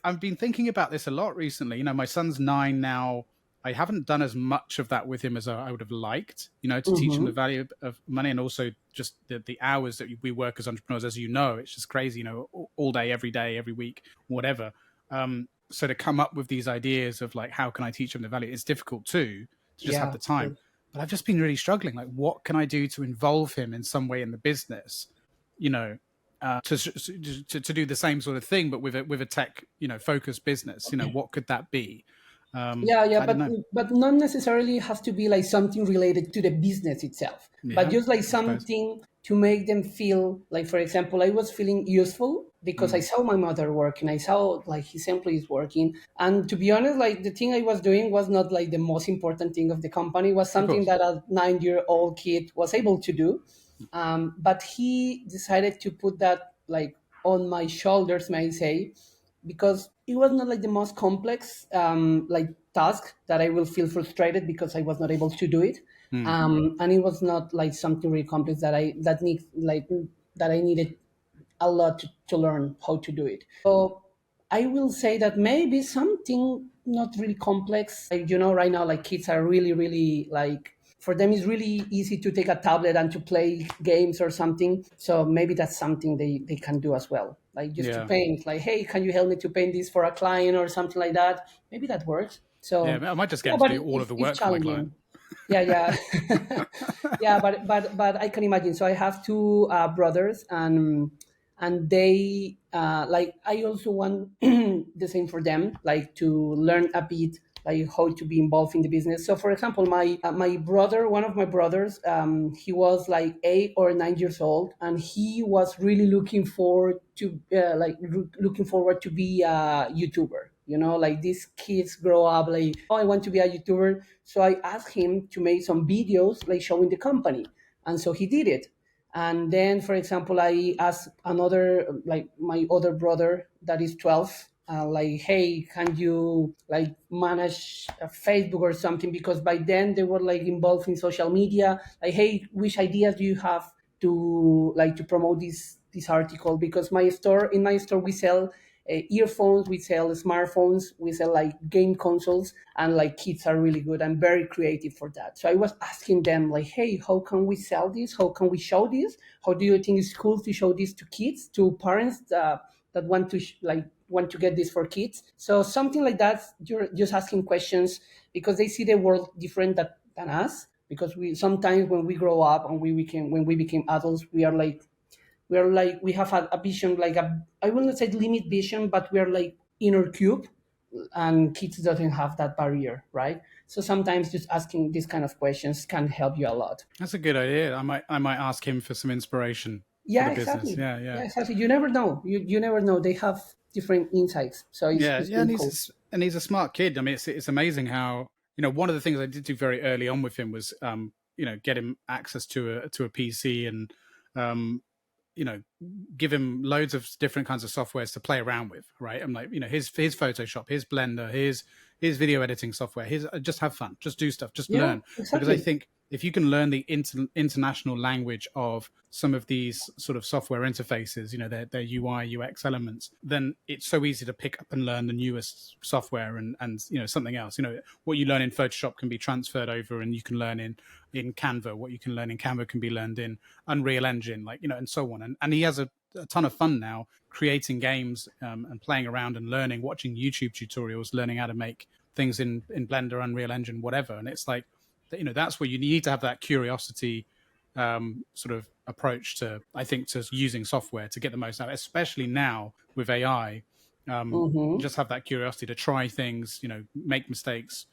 I've been thinking about this a lot recently. My son's 9 now. I haven't done as much of that with him as I would have liked, to teach him the Hmm. value of money, and also just the hours that we work as entrepreneurs. As it's just crazy, all day, every week, whatever. So to come up with these ideas of like, how can I teach him the value? It's difficult too, to just have Yeah. the time. But I've just been really struggling. Like, what can I do to involve him in some way in the business? To do the same sort of thing, but with a tech, focused business. What could that be? Yeah, yeah, I don't but know. not necessarily has to be like something related to the business itself, but Yeah, just like I suppose. something to make them feel like, for example, I was feeling useful because I saw my mother working, I saw like his employees working, and to be honest, like the thing I was doing was not like the most important thing of the company. It was Of something course. that a 9-year-old kid was able to do, but he decided to put that like on my shoulders, may I say, because it was not like the most complex like task that I will feel frustrated because I was not able to do it, Mm. and it was not like something really complex that I needed a lot to learn how to do it. So I will say that maybe something not really complex. Like, right now, like kids are really, really like, for them it's really easy to take a tablet and to play games or something. So maybe that's something they can do as well. Like just to Yeah. paint, like, hey, can you help me to paint this for a client or something like that? Maybe that works. Yeah. So I might just get yeah, him to but do all of the it's work for my client. challenging. Yeah, yeah. Yeah, but I can imagine. So I have two brothers, and they like, I also want the same for them, like to learn a bit like how to be involved in the business. So for example, my brother, one of my brothers, he was like 8 or 9 years old, and he was really looking forward to be a YouTuber. Like these kids grow up like, oh, I want to be a YouTuber. So I asked him to make some videos like showing the company, and so he did it. And then, for example, I asked another, like my other brother that is 12, like, hey, can you like manage Facebook or something? Because by then they were like involved in social media. Like, hey, which ideas do you have to promote this article? Because in my store we sell earphones, we sell smartphones, we sell like game consoles, and like kids are really good and very creative for that. So I was asking them like, hey, how can we sell this? How can we show this? How do you think it's cool to show this to kids, to parents that want to want to get this for kids? So something like that. You're just asking questions because they see the world different than us. Because we sometimes when we grow up and when we became adults, we have a vision like I will not say limit vision, but we are like inner cube, and kids doesn't have that barrier, right? So sometimes just asking these kind of questions can help you a lot. That's a good idea. I might ask him for some inspiration for Yeah, the business. exactly. Yeah, yeah. Yeah, exactly. You never know. You never know. They have different insights, so Yeah, it's yeah, really cool. and he's a smart kid. I mean, it's amazing how one of the things I did do very early on with him was get him access to a PC and um, you know give him loads of different kinds of softwares to play around with. Right, I'm like his Photoshop, his Blender, his video editing software. His just have fun, just do stuff, just Yeah, learn because I exactly. think if you can learn the international language of some of these sort of software interfaces, their UI, UX elements, then it's so easy to pick up and learn the newest software and something else. What you learn in Photoshop can be transferred over, and you can learn in Canva. What you can learn in Canva can be learned in Unreal Engine, and so on. And he has a ton of fun now creating games and playing around and learning, watching YouTube tutorials, learning how to make things in Blender, Unreal Engine, whatever. And it's like, that's where you need to have that curiosity sort of approach to, I think, to using software to get the most out, especially now with AI. Mm-hmm. Just have that curiosity to try things, make mistakes,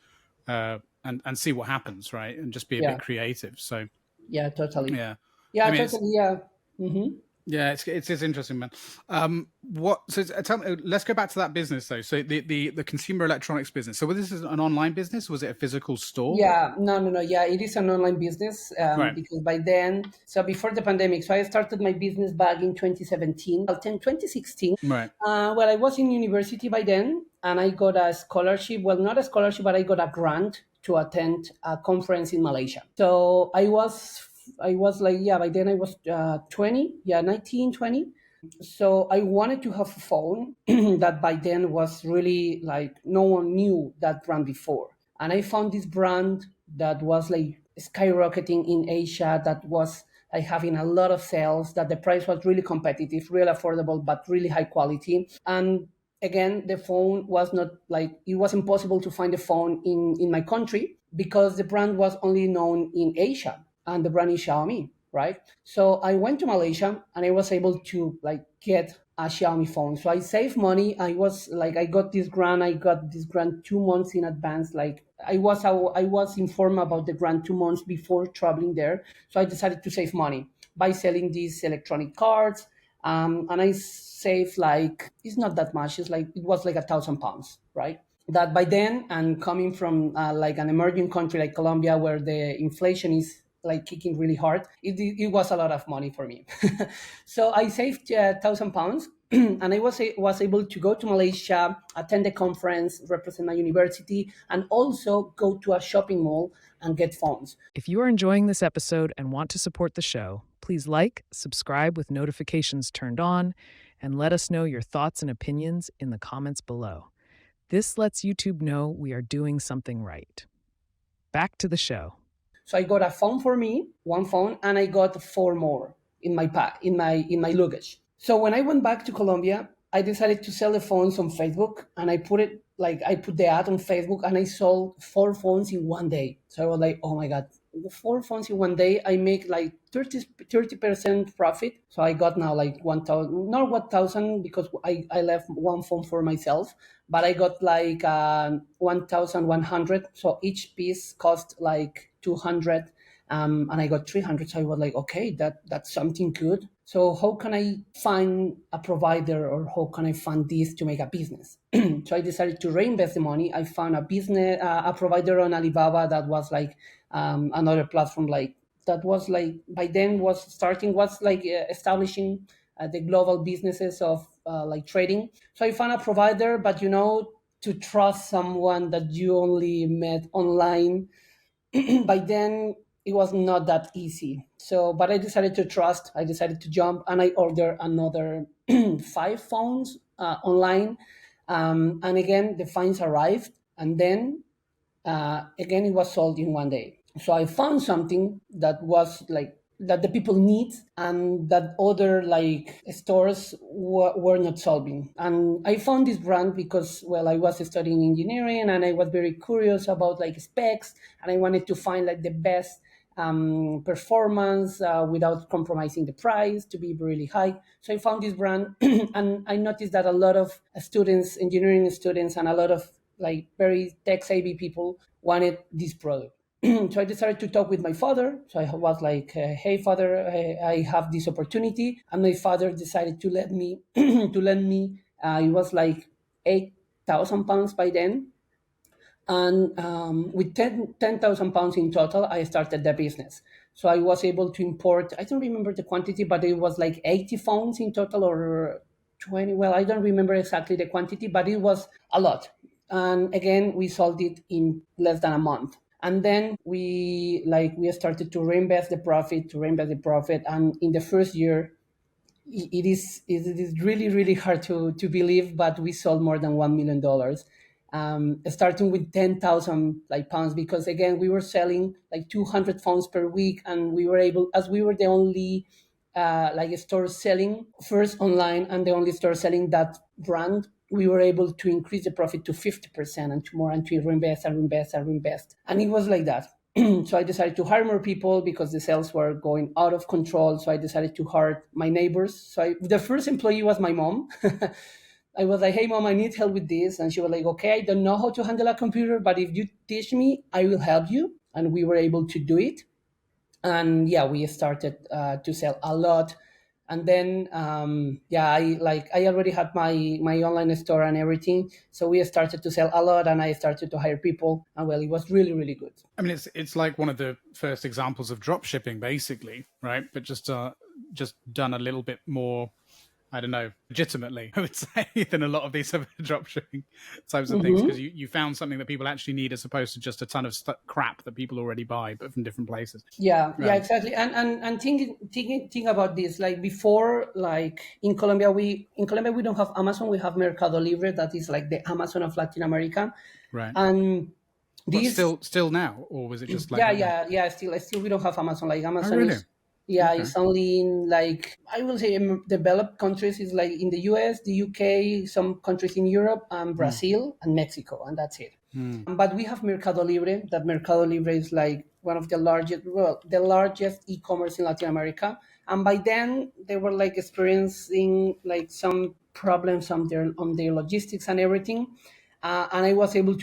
and see what happens, right? And just be a bit Yeah, creative. So yeah, totally. yeah, I Yeah, mean, totally. Yeah. Mm-hmm. yeah, it's interesting, man. What? So tell me. Let's go back to that business though. So the consumer electronics business. So this is an online business. Was it a physical store? Yeah, no, no, no. Yeah, it is an online business Right. because by then, so before the pandemic, so I started my business back in 2017, 2016. Right. Well, I was in university by then, and I got a scholarship. Well, not a scholarship, but I got a grant to attend a conference in Malaysia. So I was like, yeah, by then I was 20, yeah, 19, 20. So I wanted to have a phone that by then was really like no one knew that brand before. And I found this brand that was like skyrocketing in Asia, that was like having a lot of sales, that the price was really competitive, really affordable, but really high quality. And again, the phone was not like, it was impossible to find a phone in my country because the brand was only known in Asia, and the brand is Xiaomi, right? So I went to Malaysia and I was able to like get a Xiaomi phone. So I saved money. I got this grant. I got this grant 2 months in advance. Like I was informed about the grant 2 months before traveling there. So I decided to save money by selling these electronic cards And I saved like, it's not that much. It was like £1,000, right? That by then, and coming from like an emerging country like Colombia, where the inflation is like kicking really hard, it was a lot of money for me. So I saved £1,000, and I was able to go to Malaysia, attend a conference, represent my university, and also go to a shopping mall and get phones. If you are enjoying this episode and want to support the show, please like, subscribe with notifications turned on, and let us know your thoughts and opinions in the comments below. This lets YouTube know we are doing something right. Back to the show. So I got a phone for me, one phone, and I got four more in my pack, in my luggage. So when I went back to Colombia, I decided to sell the phones on Facebook, and I put the ad on Facebook, and I sold four phones in one day. So I was like, oh my god, four phones in one day. I make like 30% profit. So I got now like 1,000, not 1,000 because I left one phone for myself, but I got like 1,100. So each piece cost like 200, and I got 300. So I was like, okay, that's something good. So how can I find a provider, or how can I fund this to make a business? So I decided to reinvest the money. I found a provider on Alibaba that was like another platform like that was like by then was like establishing the global businesses of like trading. So I found a provider, but to trust someone that you only met online, by then it was not that easy. So, but I decided to trust. I decided to jump, and I ordered another five phones online. And again, the phones arrived, and then again, it was sold in one day. So I found something that was like that the people need, and that other like stores were not solving. And I found this brand because, well, I was studying engineering, and I was very curious about like specs, and I wanted to find like the best performance without compromising the price to be really high. So I found this brand, and I noticed that a lot of students, engineering students, and a lot of like very tech savvy people wanted this product. So I decided to talk with my father. So I was like, "Hey, father, I have this opportunity," and my father decided to let me to lend me. It was like £8,000 by then, and with £10,000 in total, I started the business. So I was able to import, I don't remember the quantity, but it was like 80 phones in total, or 20. Well, I don't remember exactly the quantity, but it was a lot. And again, we sold it in less than a month. And then we started to reinvest the profit. And in the first year, it is really really hard to believe, but we sold more than $1 million, starting with 10,000 like pounds, because again we were selling like 200 phones per week, and we were able, as we were the only like store selling first online, and the only store selling that brand, we were able to increase the profit to 50% and to more, and to reinvest, and it was like that. So I decided to hire more people because the sales were going out of control. So I decided to hire my neighbors. So the first employee was my mom. I was like, "Hey, mom, I need help with this." And she was like, "Okay, I don't know how to handle a computer, but if you teach me, I will help you." And we were able to do it. And yeah, we started to sell a lot. And then I already had my online store and everything, so we started to sell a lot, and I started to hire people, and well, it was really really good. I mean, it's like one of the first examples of drop shipping, basically, right? But just done a little bit more, I don't know, legitimately, I would say, than a lot of these other drop shipping types of things, because you found something that people actually need, as opposed to just a ton of crap that people already buy, but from different places. Yeah, Right. yeah, exactly. And think about this. Like before, like in Colombia we don't have Amazon. We have Mercado Libre, that is like the Amazon of Latin America. Right. And But this, still now, or was it just like yeah, that then? yeah. Still, we don't have Amazon. Like Oh, Amazon really? is, yeah, Okay. it's only in like, I will say, developed countries. Is like in the US, the UK, some countries in Europe, and Brazil and Mexico, and that's it. But we have Mercado Libre. That Mercado Libre is like one of the largest, well, the largest e-commerce in Latin America. And by then, they were like experiencing like some problems on their logistics and everything. And I was able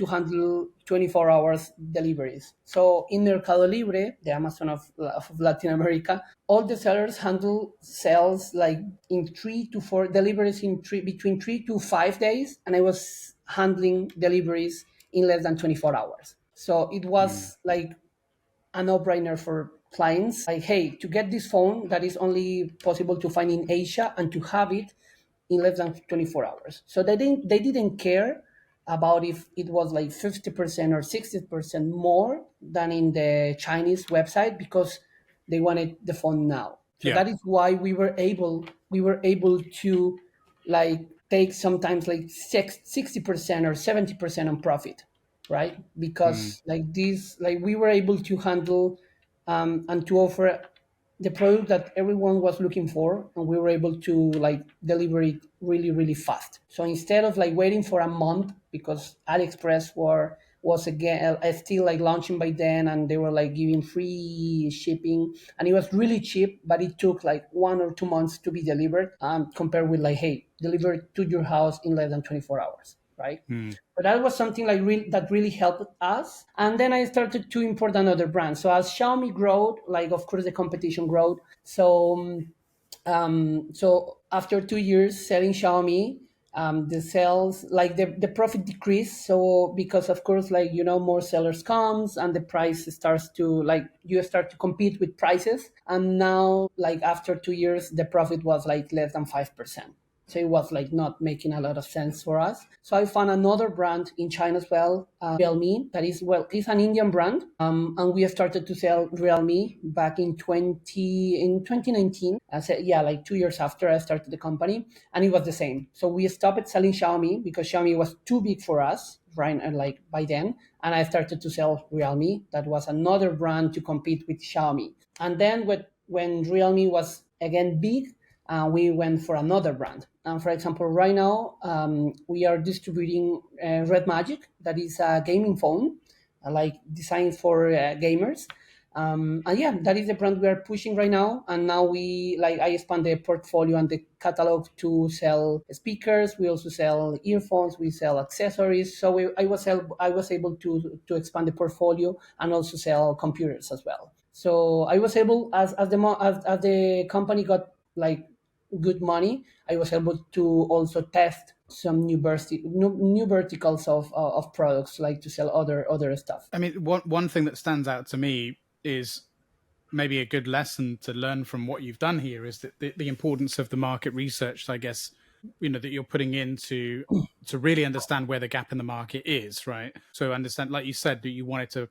24 hours deliveries. So in Mercado Libre, the Amazon of Latin America, all the sellers handle sales like in 3 to 4 deliveries in between 3 to 5 days, and I was handling deliveries in less than 24 hours. So it was like a no-brainer for clients. Like, hey, to get this phone that is only possible to find in Asia and to have it in less than 24 hours. So they didn't care about if it was like 50% or 60% more than in the Chinese website, because they wanted the phone now. So Yeah. that is why we were able to like take sometimes like 60% or 70% on profit, right? Mm. Because like this, like we were able to handle and to offer the product that everyone was looking for, and we were able to like deliver it really really fast. So instead of like waiting for a month, because AliExpress was again still like launching by then, and they were like giving free shipping, and it was really cheap, but it took like 1 or 2 months to be delivered, compared with like, hey, delivered to your house in less than 24 hours, right? Mm. But that was something like that really helped us. And then I started to import another brand. So as Xiaomi growed, like of course the competition growed. So after 2 years selling Xiaomi, the sales, like the profit decreased. So because of course, like, more sellers comes and the price starts to like, you start to compete with prices. And now like after 2 years, the profit was like less than 5%. So it was like not making a lot of sense for us. So I found another brand in China as well, Realme, that is, well, it's an Indian brand. And we started to sell Realme back in 2019. I said, yeah, like 2 years after I started the company, and it was the same. So we stopped selling Xiaomi because Xiaomi was too big for us, right? And like by then, and I started to sell Realme. That was another brand to compete with Xiaomi. And then when Realme was again big, we went for another brand. For example, right now we are distributing Red Magic, that is a gaming phone, like designed for gamers. And yeah, that is the brand we are pushing right now. And now I expand the portfolio and the catalog to sell speakers. We also sell earphones. We sell accessories. So I was able to expand the portfolio and also sell computers as well. So I was able, as the company got like good money, I was able to also test some new verticals of products, like to sell other stuff. I mean, one thing that stands out to me is maybe a good lesson to learn from what you've done here is that the importance of the market research, I guess, that you're putting into to really understand where the gap in the market is, right? So understand, like you said, that you wanted to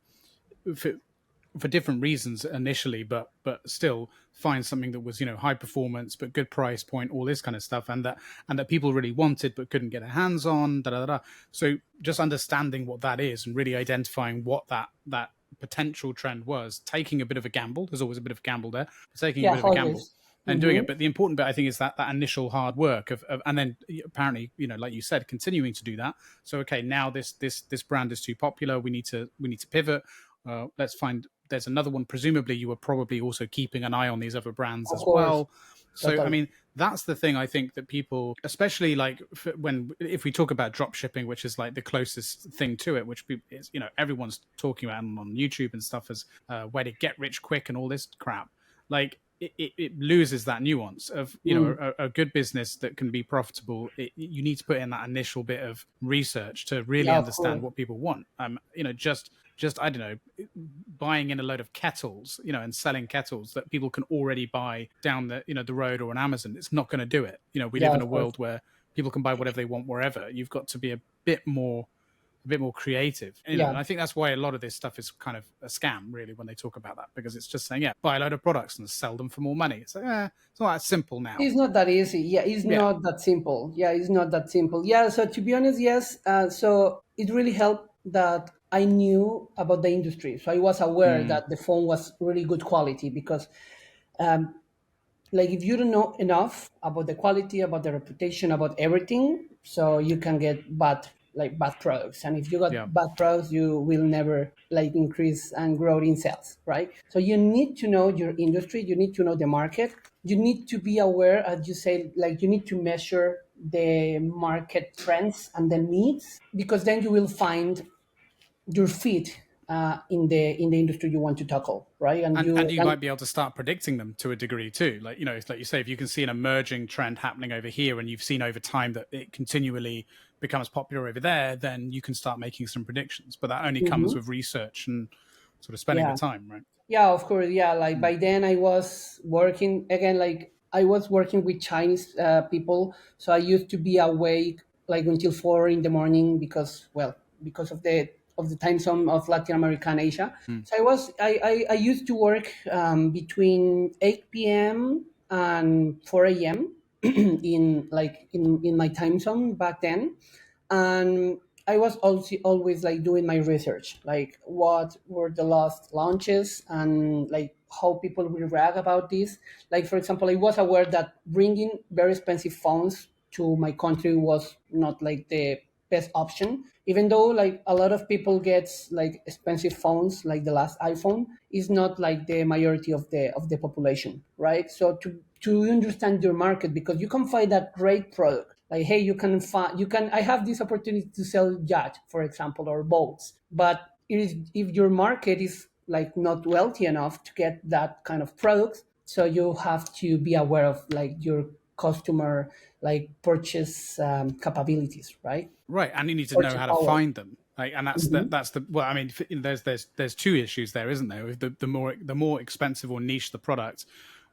for different reasons initially, but still find something that was high performance but good price point, all this kind of stuff, and that people really wanted but couldn't get their hands on. Da, da, da. So just understanding what that is and really identifying what that potential trend was, taking a bit of a gamble. There's always a bit of a gamble there, taking a Yeah, bit of a gamble always. and doing Hmm. it. But the important bit, I think, is that initial hard work of and then apparently, like you said, continuing to do that. So okay, now this brand is too popular. We need to pivot. Let's find there's another one. Presumably, you were probably also keeping an eye on these other brands Of as course, well. So, I totally. mean, that's the thing I think that people, especially like if we talk about drop shipping, which is like the closest thing to it, which is, everyone's talking about on YouTube and stuff as where to get rich quick and all this crap. Like it loses that nuance of a good business that can be profitable. You need to put in that initial bit of research to really Yeah, of understand course. what people want. Just I don't know, buying in a load of kettles, and selling kettles that people can already buy down the road or on Amazon. It's not going to do it. We Yeah, live in a of course. world where people can buy whatever they want wherever. You've got to be a bit more creative, and Yeah. I think that's why a lot of this stuff is kind of a scam, really, when they talk about that, because it's just saying, yeah, buy a load of products and sell them for more money. It's like, it's not that simple now. It's not that easy. Yeah, it's Yeah. not that simple. Yeah, it's not that simple. Yeah, so to be honest, yes. So it really helped that I knew about the industry. So I was aware Mm, that the phone was really good quality, because like if you don't know enough about the quality, about the reputation, about everything, so you can get bad products. And if you yeah. got bad products, you will never like increase and grow in sales, right? So you need to know your industry, you need to know the market, you need to be aware, as you say, like you need to measure the market trends and the needs, because then you will find your feet in the industry you want to tackle, right? And you might be able to start predicting them to a degree too. Like, it's like you say, if you can see an emerging trend happening over here and you've seen over time that it continually becomes popular over there, then you can start making some predictions. But that only comes Mhm. with research and sort of spending the Yeah. time, right? Yeah, of course. Yeah, like by then I was working again. Like I was working with Chinese people, so I used to be awake like until 4 in the morning because, well, because of the time zone of Latin America and Asia. Mm. So I used to work between 8 p.m. and 4 a.m. in my time zone back then, and I was also always like doing my research, like what were the last launches and like how people will react about this. Like for example, I was aware that bringing very expensive phones to my country was not like the best option, even though like a lot of people gets like expensive phones like the last iPhone is not like the majority of the population, right? So to understand your market, because you can find that great product, like hey, you can I have this opportunity to sell yacht, for example, or boats, but it is, if your market is like not wealthy enough to get that kind of product, so you have to be aware of like your customer like purchase capabilities, right? Right, and you need to know Purchase how to power. find them. Like, and that's the well. I mean, there's two issues there, isn't there? The more expensive or niche the product,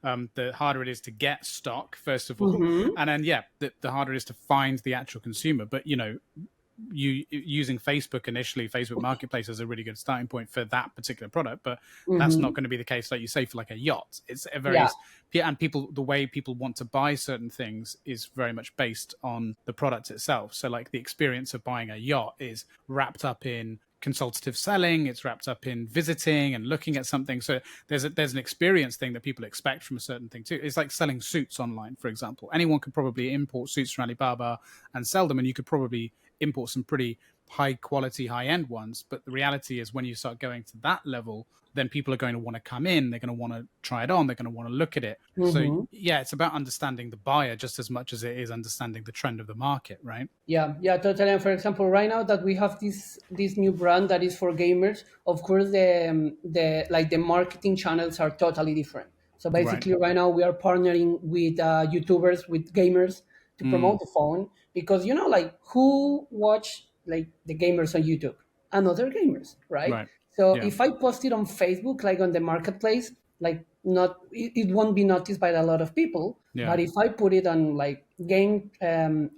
the harder it is to get stock, first of all, Mm-hmm. and then the harder it is to find the actual consumer. But you using Facebook initially, Facebook Marketplace is a really good starting point for that particular product, but that's Mm-hmm. not going to be the case, like you say, for like a yacht. It's a very Yeah. and people, the way people want to buy certain things is very much based on the product itself. So like the experience of buying a yacht is wrapped up in consultative selling, it's wrapped up in visiting and looking at something. So there's an experience thing that people expect from a certain thing too. It's like selling suits online, for example. Anyone could probably import suits from Alibaba and sell them, and you could probably import some pretty high quality, high end ones. But the reality is, when you start going to that level, then people are going to want to come in, they're going to want to try it on, they're going to want to look at it. So Mm-hmm. yeah, it's about understanding the buyer just as much as it is understanding the trend of the market, right? Yeah, yeah, totally. And for example, right now that we have this new brand that is for gamers, of course the like the marketing channels are totally different. So Right. basically, right now we are partnering with YouTubers, with gamers to promote Mm, the phone, because like who watch like the gamers on YouTube and other gamers, right? right. So Yeah. if I post it on Facebook, like on the marketplace, like not it won't be noticed by a lot of people. Yeah. But if I put it on like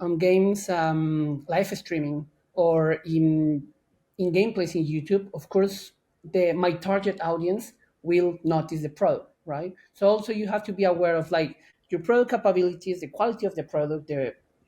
on games live streaming or in gameplays in YouTube, of course the my target audience will notice the product, right? So also you have to be aware of like your product capabilities, the quality of the product,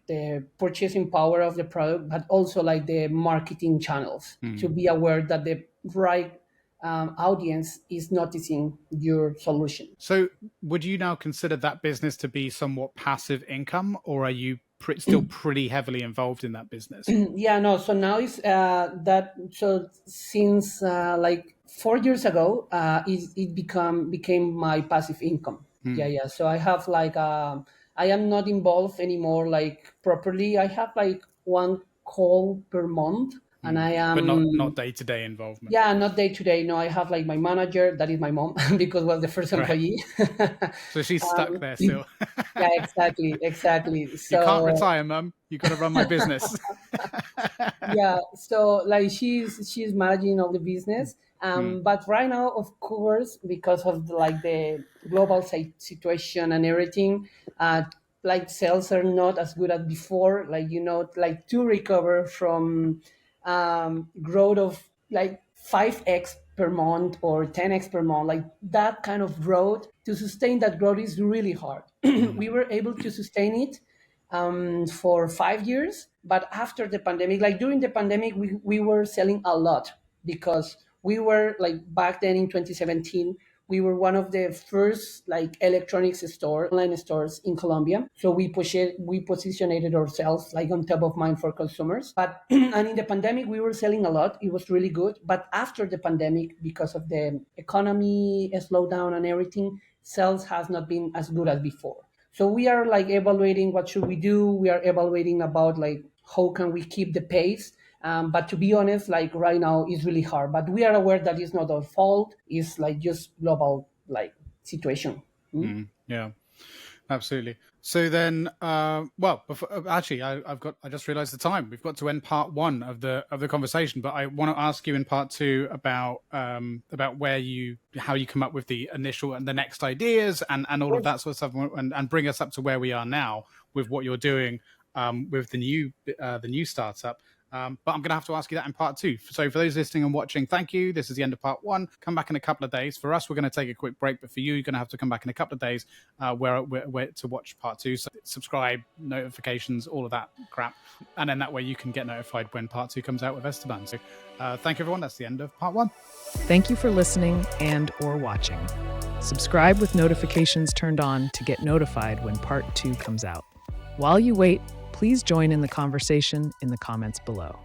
the purchasing power of the product, but also like the marketing channels, to Mm. be aware that the right audience is noticing your solution. So would you now consider that business to be somewhat passive income, or are you still pretty heavily involved in that business? Yeah, no, so now is that so since like 4 years ago, it became my passive income. Yeah, Mm. yeah, so I have like I am not involved anymore like properly. I have like one call per month, and Mm. I But am, not day to day involvement. yeah, not day to day. No, I have like my manager, that is my mom, because was the first Right. employee. So she's stuck there still. Yeah, exactly, exactly. You can't So retire, mum. You got to run my business. yeah, so like she's managing all the business, Mm. but right now, of course, because of like the global situation and everything, like sales are not as good as before, like like to recover from growth of like 5x per month or 10x per month, like that kind of growth, to sustain that growth is really hard. Mm. We were able to sustain it for 5 years. But after the pandemic, like during the pandemic, we were selling a lot, because we were like back then in 2017, we were one of the first like electronics store, online stores in Colombia. So we positioned ourselves like on top of mind for consumers. But and in the pandemic, we were selling a lot. It was really good. But after the pandemic, because of the economy slowdown and everything, sales has not been as good as before. So we are like evaluating what should we do. We are evaluating about like how can we keep the pace. But to be honest, like right now, it's really hard. But we are aware that it's not our fault. It's like just global like situation. Yeah. Absolutely. So then, well, actually, I just realised the time. We've got to end part one of the conversation, but I want to ask you in part two about how you come up with the initial and the next ideas and all of that sort of stuff, and bring us up to where we are now with what you're doing with the new startup. But I'm going to have to ask you that in part two. So for those listening and watching, thank you. This is the end of part one. Come back in a couple of days. For us, we're going to take a quick break, but for you, you're going to have to come back in a couple of days where to watch part two. So subscribe, notifications, all of that crap. And then that way you can get notified when part two comes out with Esteban. So thank you, everyone. That's the end of part one. Thank you for listening and or watching. Subscribe with notifications turned on to get notified when part two comes out. While you wait, please join in the conversation in the comments below.